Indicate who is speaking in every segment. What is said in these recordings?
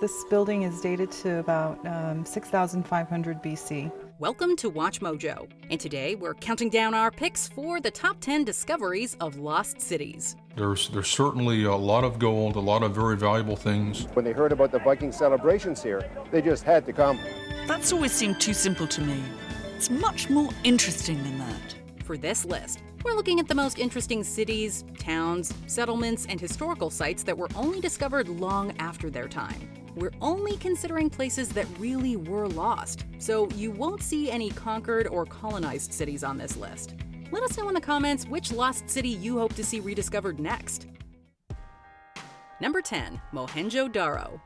Speaker 1: This building is dated to about 6,500 BC.
Speaker 2: Welcome to Watch Mojo, and today we're counting down our picks for the top 10 discoveries of lost cities.
Speaker 3: There's certainly a lot of gold, a lot of very valuable things.
Speaker 4: When they heard about the Viking celebrations here, they just had to come.
Speaker 5: That's always seemed too simple to me. It's much more interesting than that.
Speaker 2: For this list, we're looking at the most interesting cities, towns, settlements, and historical sites that were only discovered long after their time. We're only considering places that really were lost, so you won't see any conquered or colonized cities on this list. Let us know in the comments which lost city you hope to see rediscovered next. Number 10. Mohenjo-daro.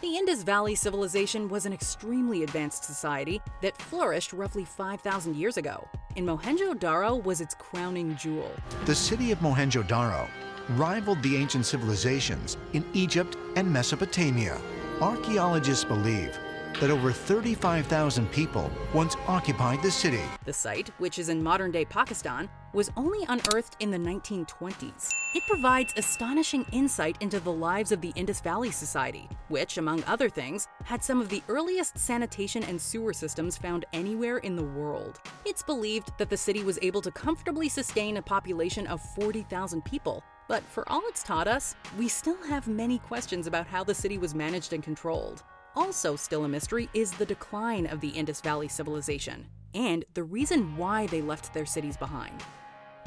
Speaker 2: The Indus Valley civilization was an extremely advanced society that flourished roughly 5,000 years ago, and Mohenjo-daro was its crowning jewel.
Speaker 6: The city of Mohenjo-daro rivaled the ancient civilizations in Egypt and Mesopotamia. Archaeologists believe that over 35,000 people once occupied the city.
Speaker 2: The site, which is in modern-day Pakistan, was only unearthed in the 1920s. It provides astonishing insight into the lives of the Indus Valley Society, which, among other things, had some of the earliest sanitation and sewer systems found anywhere in the world. It's believed that the city was able to comfortably sustain a population of 40,000 people. But for all it's taught us, we still have many questions about how the city was managed and controlled. Also still a mystery is the decline of the Indus Valley civilization, and the reason why they left their cities behind.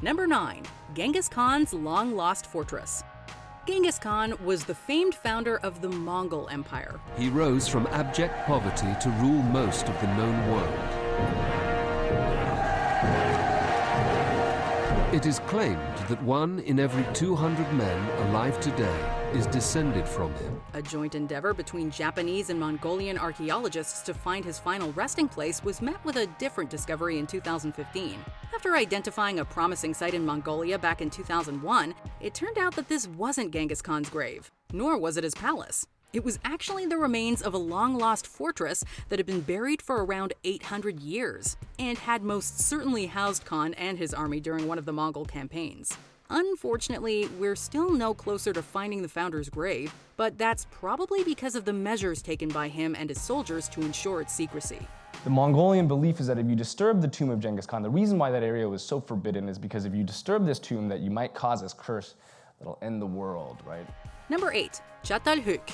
Speaker 2: Number 9. Genghis Khan's long-lost fortress. Genghis Khan was the famed founder of the Mongol Empire.
Speaker 7: He rose from abject poverty to rule most of the known world. It is claimed that 1 in every 200 men alive today is descended from him.
Speaker 2: A joint endeavor between Japanese and Mongolian archaeologists to find his final resting place was met with a different discovery in 2015. After identifying a promising site in Mongolia back in 2001, it turned out that this wasn't Genghis Khan's grave, nor was it his palace. It was actually the remains of a long-lost fortress that had been buried for around 800 years, and had most certainly housed Khan and his army during one of the Mongol campaigns. Unfortunately, we're still no closer to finding the founder's grave, but that's probably because of the measures taken by him and his soldiers to ensure its secrecy.
Speaker 8: The Mongolian belief is that if you disturb the tomb of Genghis Khan, the reason why that area was so forbidden is because if you disturb this tomb, that you might cause this curse that'll end the world, right?
Speaker 2: Number 8. Çatalhöyük.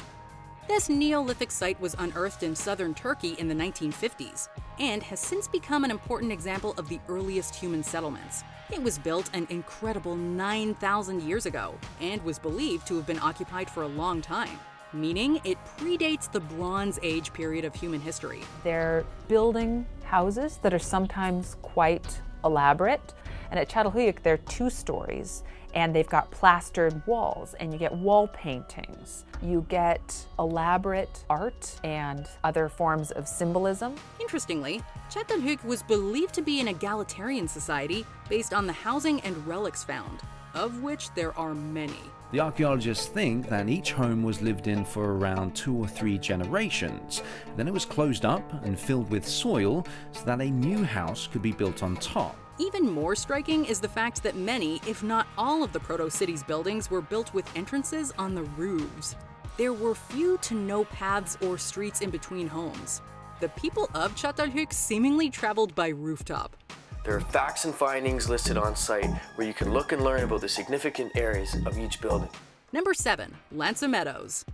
Speaker 2: This Neolithic site was unearthed in southern Turkey in the 1950s, and has since become an important example of the earliest human settlements. It was built an incredible 9,000 years ago, and was believed to have been occupied for a long time, meaning it predates the Bronze Age period of human history.
Speaker 9: They're building houses that are sometimes quite elaborate, and at Çatalhöyük they're 2 stories, and they've got plastered walls, and you get wall paintings. You get elaborate art and other forms of symbolism.
Speaker 2: Interestingly, Çatalhöyük was believed to be an egalitarian society based on the housing and relics found, of which there are many.
Speaker 10: The archaeologists think that each home was lived in for around 2 or 3 generations. Then it was closed up and filled with soil so that a new house could be built on top.
Speaker 2: Even more striking is the fact that many, if not all of the Proto-Cities buildings were built with entrances on the roofs. There were few to no paths or streets in between homes. The people of Çatalhöyük seemingly traveled by rooftop.
Speaker 11: There are facts and findings listed on site where you can look and learn about the significant areas of each building.
Speaker 2: Number 7. Lanza Meadows.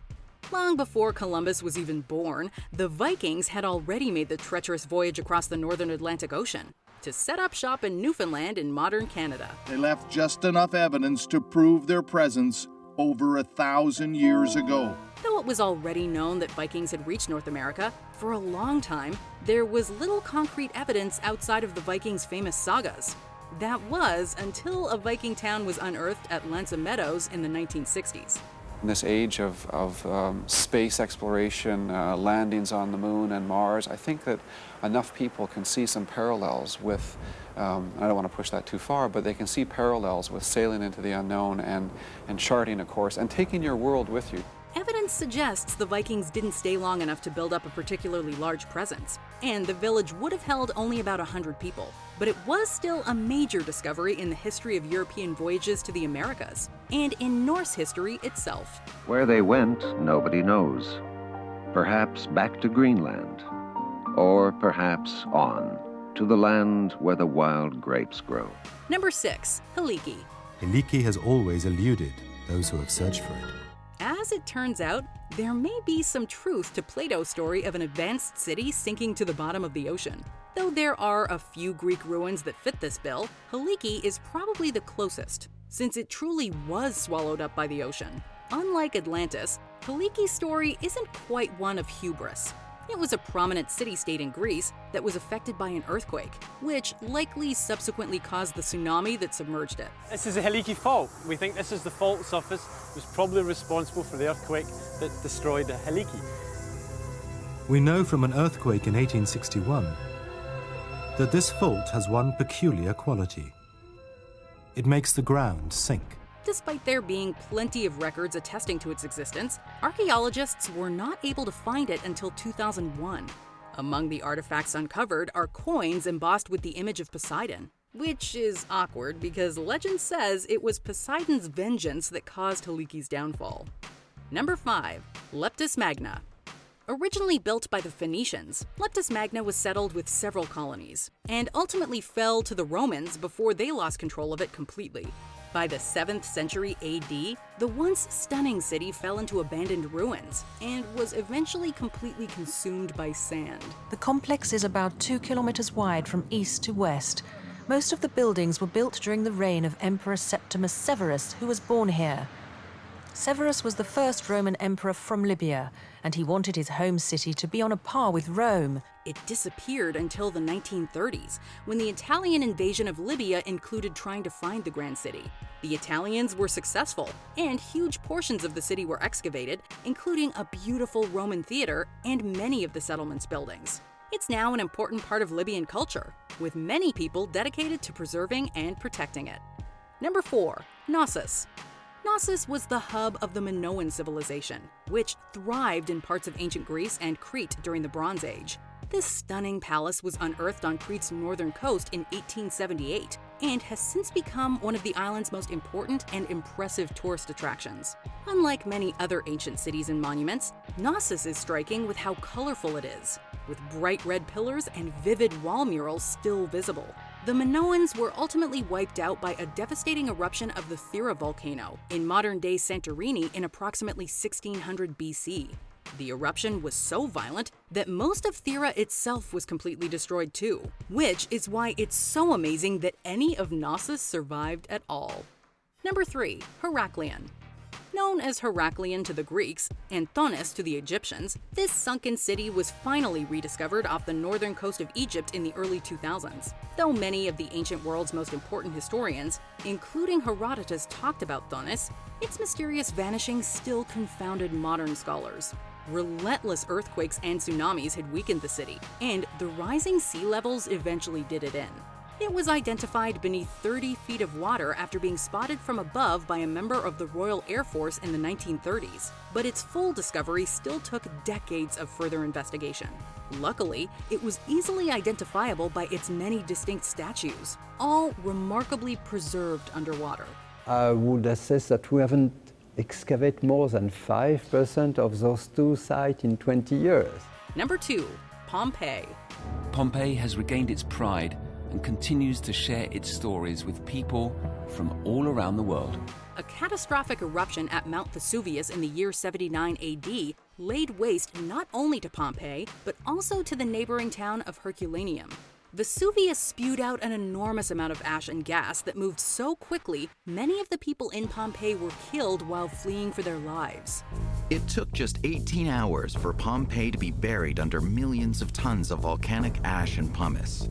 Speaker 2: Long before Columbus was even born, the Vikings had already made the treacherous voyage across the northern Atlantic Ocean to set up shop in Newfoundland in modern Canada.
Speaker 12: They left just enough evidence to prove their presence over 1,000 years ago.
Speaker 2: Though it was already known that Vikings had reached North America, for a long time, there was little concrete evidence outside of the Vikings' famous sagas. That was until a Viking town was unearthed at Lanza Meadows in the 1960s.
Speaker 13: In this age of space exploration, landings on the moon and Mars, I think that enough people can see some parallels with, I don't want to push that too far, but they can see parallels with sailing into the unknown and charting a course and taking your world with you.
Speaker 2: Evidence suggests the Vikings didn't stay long enough to build up a particularly large presence, and the village would have held only about 100 people. But it was still a major discovery in the history of European voyages to the Americas, and in Norse history itself.
Speaker 14: Where they went, nobody knows. Perhaps back to Greenland, or perhaps on to the land where the wild grapes grow.
Speaker 2: Number 6. Helike.
Speaker 15: Helike has always eluded those who have searched for it.
Speaker 2: As it turns out, there may be some truth to Plato's story of an advanced city sinking to the bottom of the ocean. Though there are a few Greek ruins that fit this bill, Helike is probably the closest, since it truly was swallowed up by the ocean. Unlike Atlantis, Helike's story isn't quite one of hubris. It was a prominent city-state in Greece that was affected by an earthquake, which likely subsequently caused the tsunami that submerged it.
Speaker 16: This is a Helike fault. We think this is the fault surface was probably responsible for the earthquake that destroyed Helike.
Speaker 15: We know from an earthquake in 1861 that this fault has one peculiar quality. It makes the ground sink.
Speaker 2: Despite there being plenty of records attesting to its existence, archaeologists were not able to find it until 2001. Among the artifacts uncovered are coins embossed with the image of Poseidon, which is awkward because legend says it was Poseidon's vengeance that caused Helike's downfall. Number 5. Leptis Magna. Originally built by the Phoenicians, Leptis Magna was settled with several colonies, and ultimately fell to the Romans before they lost control of it completely. By the 7th century AD, the once stunning city fell into abandoned ruins and was eventually completely consumed by sand.
Speaker 17: The complex is about 2 kilometers wide from east to west. Most of the buildings were built during the reign of Emperor Septimus Severus, who was born here. Severus was the first Roman emperor from Libya, and he wanted his home city to be on a par with Rome.
Speaker 2: It disappeared until the 1930s, when the Italian invasion of Libya included trying to find the Grand City. The Italians were successful, and huge portions of the city were excavated, including a beautiful Roman theater and many of the settlement's buildings. It's now an important part of Libyan culture, with many people dedicated to preserving and protecting it. Number 4. Knossos. Knossos was the hub of the Minoan civilization, which thrived in parts of ancient Greece and Crete during the Bronze Age. This stunning palace was unearthed on Crete's northern coast in 1878 and has since become one of the island's most important and impressive tourist attractions. Unlike many other ancient cities and monuments, Knossos is striking with how colorful it is, with bright red pillars and vivid wall murals still visible. The Minoans were ultimately wiped out by a devastating eruption of the Thera volcano in modern-day Santorini in approximately 1600 BC. The eruption was so violent that most of Thera itself was completely destroyed too, which is why it's so amazing that any of Knossos survived at all. Number 3. Heraklion. Known as Heraklion to the Greeks and Thonis to the Egyptians, this sunken city was finally rediscovered off the northern coast of Egypt in the early 2000s. Though many of the ancient world's most important historians, including Herodotus, talked about Thonis, its mysterious vanishing still confounded modern scholars. Relentless earthquakes and tsunamis had weakened the city, and the rising sea levels eventually did it in. It was identified beneath 30 feet of water after being spotted from above by a member of the Royal Air Force in the 1930s, but its full discovery still took decades of further investigation. Luckily, it was easily identifiable by its many distinct statues, all remarkably preserved underwater.
Speaker 18: I would assess that we haven't excavated more than 5% of those two sites in 20 years.
Speaker 2: Number 2. Pompeii.
Speaker 19: Pompeii has regained its pride and continues to share its stories with people from all around the world.
Speaker 2: A catastrophic eruption at Mount Vesuvius in the year 79 AD laid waste not only to Pompeii, but also to the neighboring town of Herculaneum. Vesuvius spewed out an enormous amount of ash and gas that moved so quickly, many of the people in Pompeii were killed while fleeing for their lives.
Speaker 20: It took just 18 hours for Pompeii to be buried under millions of tons of volcanic ash and pumice.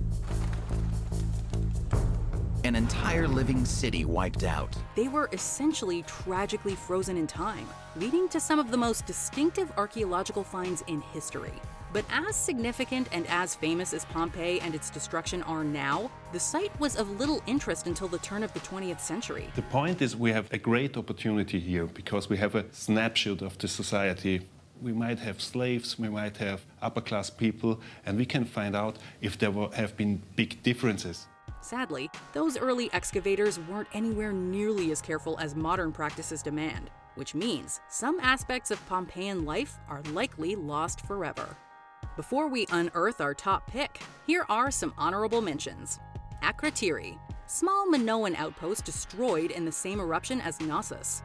Speaker 20: An entire living city wiped out.
Speaker 2: They were essentially tragically frozen in time, leading to some of the most distinctive archaeological finds in history. But as significant and as famous as Pompeii and its destruction are now, the site was of little interest until the turn of the 20th century.
Speaker 21: The point is we have a great opportunity here because we have a snapshot of the society. We might have slaves, we might have upper-class people, and we can find out if there have been big differences.
Speaker 2: Sadly, those early excavators weren't anywhere nearly as careful as modern practices demand. which means some aspects of Pompeian life are likely lost forever. Before we unearth our top pick, here are some honorable mentions. Akrotiri, small Minoan outpost destroyed in the same eruption as Knossos.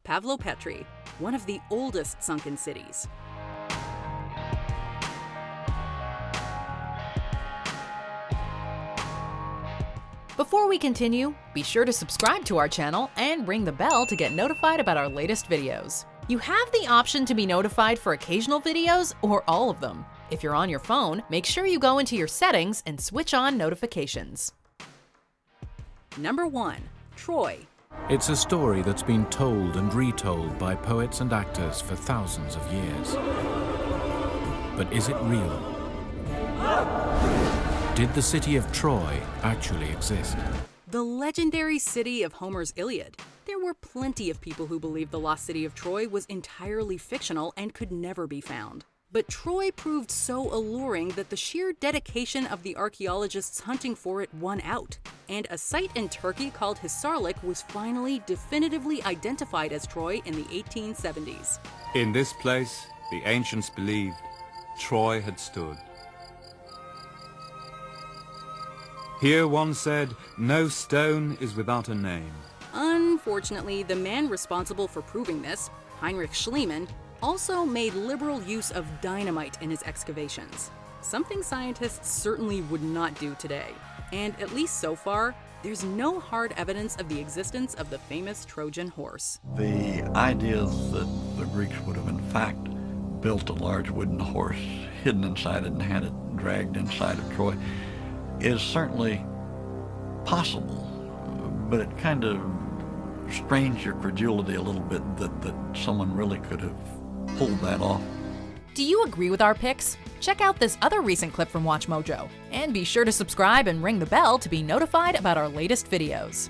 Speaker 2: Pavlopetri, one of the oldest sunken cities. Before we continue, be sure to subscribe to our channel and ring the bell to get notified about our latest videos. You have the option to be notified for occasional videos or all of them. If you're on your phone, make sure you go into your settings and switch on notifications. Number 1. Troy.
Speaker 1: It's a story that's been told and retold by poets and actors for thousands of years. But is it real? Did the city of Troy actually exist?
Speaker 2: The legendary city of Homer's Iliad. There were plenty of people who believed the lost city of Troy was entirely fictional and could never be found. But Troy proved so alluring that the sheer dedication of the archaeologists hunting for it won out. And a site in Turkey called Hisarlik was finally definitively identified as Troy in the 1870s.
Speaker 22: In this place, the ancients believed Troy had stood. Here, one said, no stone is without a name.
Speaker 2: Unfortunately, the man responsible for proving this, Heinrich Schliemann, also made liberal use of dynamite in his excavations, something scientists certainly would not do today. And at least so far, there's no hard evidence of the existence of the famous Trojan horse.
Speaker 23: The idea that the Greeks would have in fact built a large wooden horse, hidden inside it and had it dragged inside of Troy is certainly possible, but it kind of strains your credulity a little bit that someone really could have pulled that off.
Speaker 2: Do you agree with our picks? Check out this other recent clip from WatchMojo, and be sure to subscribe and ring the bell to be notified about our latest videos.